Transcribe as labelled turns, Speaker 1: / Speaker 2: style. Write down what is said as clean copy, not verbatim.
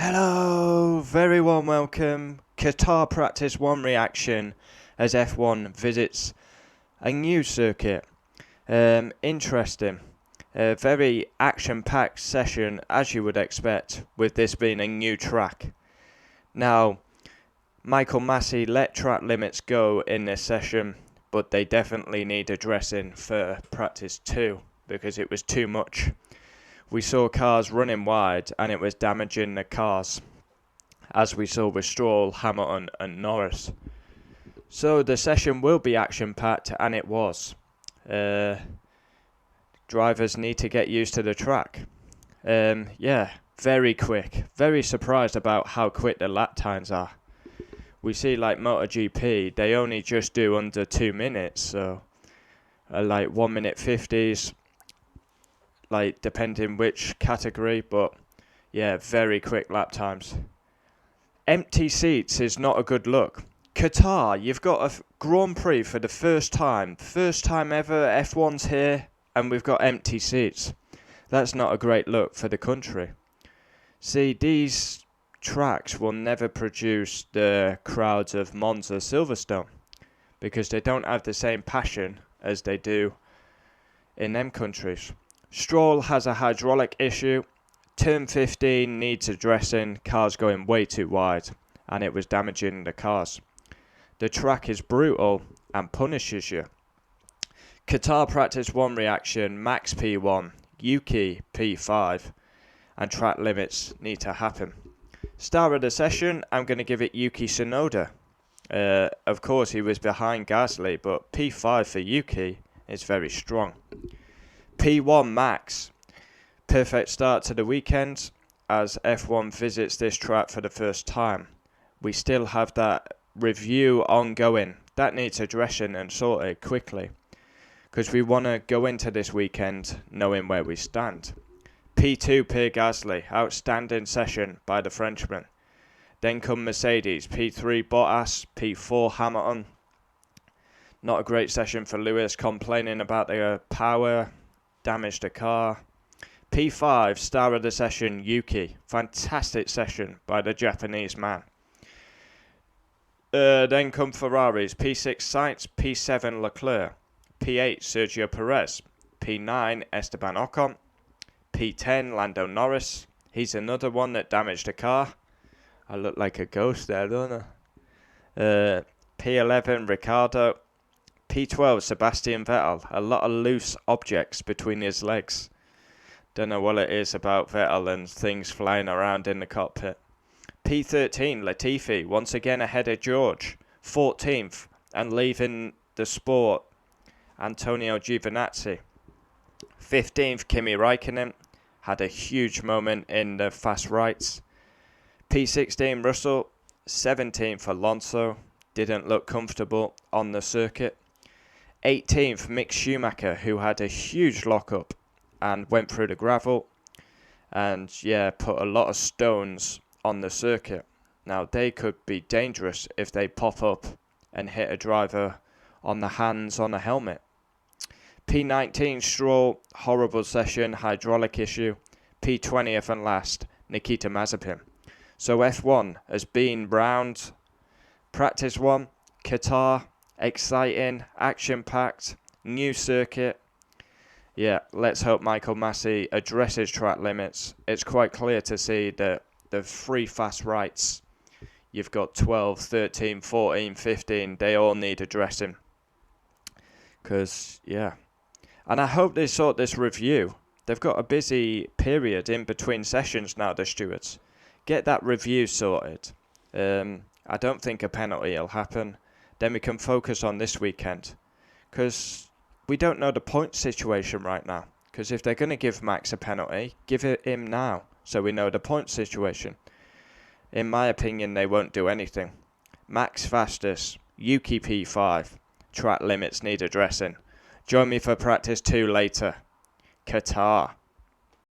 Speaker 1: Hello, very warm welcome. Qatar Practice 1 reaction as F1 visits a new circuit. Interesting. A very action-packed session as you would expect with this being a new track. Now, Michael Massey let track limits go in this session, but they definitely need addressing for Practice 2 because it was too much. We saw cars running wide and it was damaging the cars, as we saw with Stroll, Hamilton and Norris. So the session will be action-packed, and it was. Drivers need to get used to the track. Very quick. Very surprised about how quick the lap times are. We see like MotoGP, they only just do under 2 minutes, so like 1 minute 50s. Like depending which category, but yeah, very quick lap times. Empty seats is not a good look. Qatar, you've got a Grand Prix for the first time ever F1's here, and we've got empty seats. That's not a great look for the country. See, these tracks will never produce the crowds of Monza, Silverstone, because they don't have the same passion as they do in them countries. Stroll has a hydraulic issue. Turn 15 needs addressing. Cars going way too wide, and it was damaging the cars. The track is brutal and punishes you. Qatar Practice 1 reaction, Max P1, Yuki P5, and track limits need to happen. Star of the session, I'm going to give it Yuki Tsunoda. Of course, he was behind Gasly, but P5 for Yuki is very strong. P1 Max, perfect start to the weekend as F1 visits this track for the first time. We still have that review ongoing. That needs addressing and sorted quickly, because we want to go into this weekend knowing where we stand. P2 Pierre Gasly, outstanding session by the Frenchman. Then come Mercedes, P3 Bottas, P4 Hamilton. Not a great session for Lewis, complaining about the power, damaged the car. P5 star of the session, Yuki. Fantastic session by the Japanese man. Then come Ferraris, P6 Sainz, P7 Leclerc, P8 Sergio Perez, P9 Esteban Ocon, P10 Lando Norris. He's another one that damaged a car. I look like a ghost there, don't I? P11 Ricciardo, P12 Sebastian Vettel. A lot of loose objects between his legs. Don't know what it is about Vettel and things flying around in the cockpit. P13 Latifi, once again ahead of George. 14th and leaving the sport, Antonio Giovinazzi. 15th Kimi Raikkonen, had a huge moment in the fast rights. P16 Russell. 17th Alonso, didn't look comfortable on the circuit. 18th Mick Schumacher, who had a huge lockup and went through the gravel and put a lot of stones on the circuit. Now they could be dangerous if they pop up and hit a driver on the hands on a helmet. P19 Stroll, horrible session, hydraulic issue. P20th and last, Nikita Mazepin. So F1 has been round. Practice 1, Qatar, exciting, action-packed, new circuit. Yeah, let's hope Michael Massey addresses track limits. It's quite clear to see that the three fast rights, you've got 12, 13, 14, 15, they all need addressing. And I hope they sort this review. They've got a busy period in between sessions now, the stewards. Get that review sorted. I don't think a penalty will happen. Then we can focus on this weekend, because we don't know the point situation right now. Because if they're going to give Max a penalty, give it him now, so we know the point situation. In my opinion, they won't do anything. Max fastest, Yuki P5. Track limits need addressing. Join me for practice 2 later. Qatar.